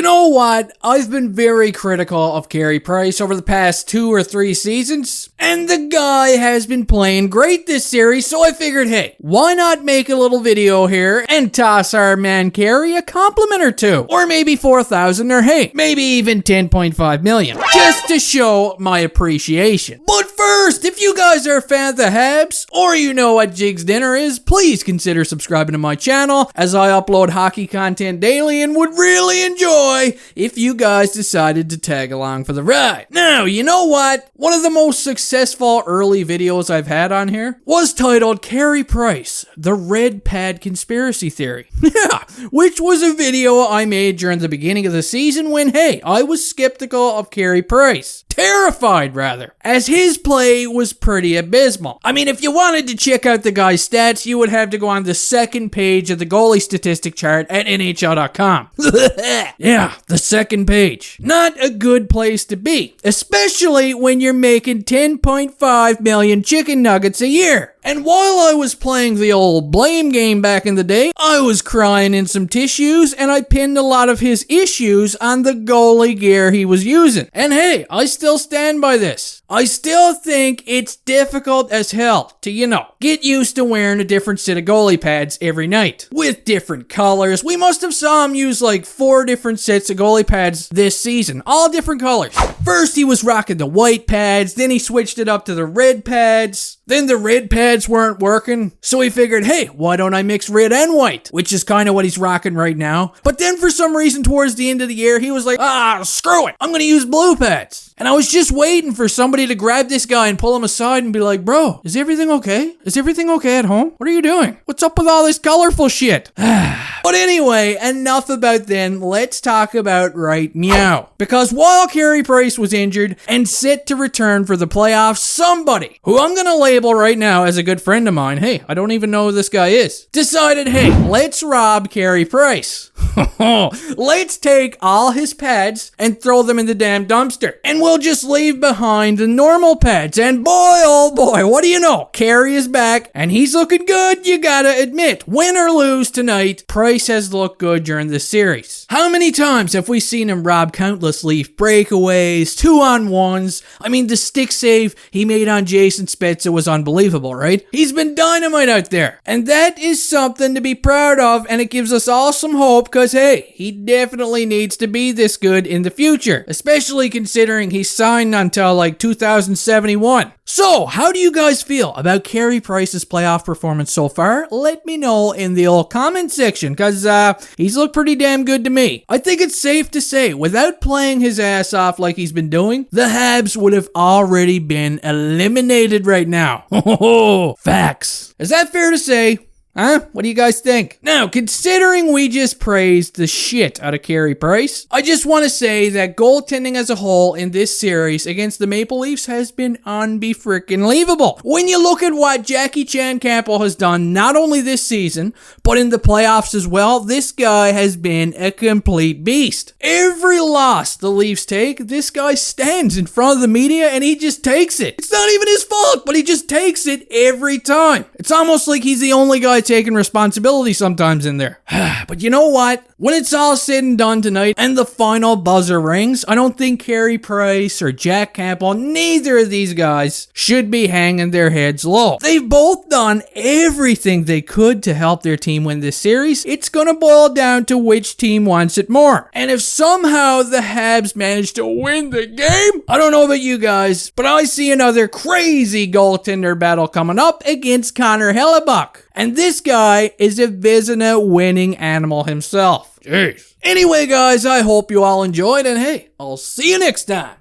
know what? I've been very critical of Carey Price over the past 2 or 3 seasons, and the guy has been playing great this series, so I figured, hey, why not make a little video here and toss our man Carey a compliment or two? Or maybe 4,000, or hey, maybe even 10.5 million, just to show my appreciation. But first, if you guys are a fan of the Habs, or you know what Jig's Dinner is, please consider subscribing to my channel, as I upload hockey content daily and would really enjoy if you guys decided to tag along for the ride. Now, you know what? One of the most successful early videos I've had on here was titled Carey Price, the Red Pad Conspiracy Theory. Yeah, which was a video I made during the beginning of the season when, hey, I was skeptical of Carey Price. Terrified, rather, as his play was pretty abysmal. I mean, if you wanted to check out the guy's stats, you would have to go on the second page of the goalie statistic chart at NHL.com. Yeah, the second page. Not a good place to be, especially when you're making 10.5 million chicken nuggets a year. And while I was playing the old blame game back in the day, I was crying in some tissues, and I pinned a lot of his issues on the goalie gear he was using. And hey, I still stand by this. I still think it's difficult as hell to, get used to wearing a different set of goalie pads every night. With different colors. We must have saw him use like 4 different sets of goalie pads this season. All different colors. First he was rocking the white pads, then he switched it up to the red pads. Then the red pads weren't working, so he figured, hey, why don't I mix red and white? Which is kind of what he's rocking right now. But then for some reason towards the end of the year, he was like, screw it, I'm gonna use blue pads. And I was just waiting for somebody to grab this guy and pull him aside and be like, bro, is everything okay? Is everything okay at home? What are you doing? What's up with all this colorful shit? But anyway, enough about then, let's talk about right now. Because while Carey Price was injured and set to return for the playoffs, somebody, who I'm gonna label right now as a good friend of mine, hey, I don't even know who this guy is, decided, hey, let's rob Carey Price. Let's take all his pads and throw them in the damn dumpster. And we'll just leave behind the normal pads. And boy, oh boy, what do you know? Carey is back and he's looking good, you gotta admit. Win or lose tonight, Price has looked good during this series. How many times have we seen him rob countless Leaf breakaways, 2-on-1s? I mean, the stick save he made on Jason Spezza was unbelievable, right? He's been dynamite out there. And that is something to be proud of, and it gives us all some hope because, hey, he definitely needs to be this good in the future, especially considering he's signed until like 2071. So, how do you guys feel about Carey Price's playoff performance so far? Let me know in the old comment section, because he's looked pretty damn good to me. I think it's safe to say, without playing his ass off like he's been doing, the Habs would have already been eliminated right now. Facts. Is that fair to say? Huh? What do you guys think? Now, considering we just praised the shit out of Carey Price, I just want to say that goaltending as a whole in this series against the Maple Leafs has been unbe-freaking-leavable. When you look at what Jackie Chan Campbell has done not only this season, but in the playoffs as well, this guy has been a complete beast. Every loss the Leafs take, this guy stands in front of the media and he just takes it. It's not even his fault, but he just takes it every time. It's almost like he's the only guy taking responsibility sometimes in there. But you know what? When it's all said and done tonight and the final buzzer rings, I don't think Carey Price or Jack Campbell, neither of these guys, should be hanging their heads low. They've both done everything they could to help their team win this series. It's gonna boil down to which team wants it more. And if somehow the Habs manage to win the game, I don't know about you guys, but I see another crazy goaltender battle coming up against Connor Hellebuck. And this guy is a Vizina winning animal himself. Jeez. Anyway, guys, I hope you all enjoyed, and hey, I'll see you next time.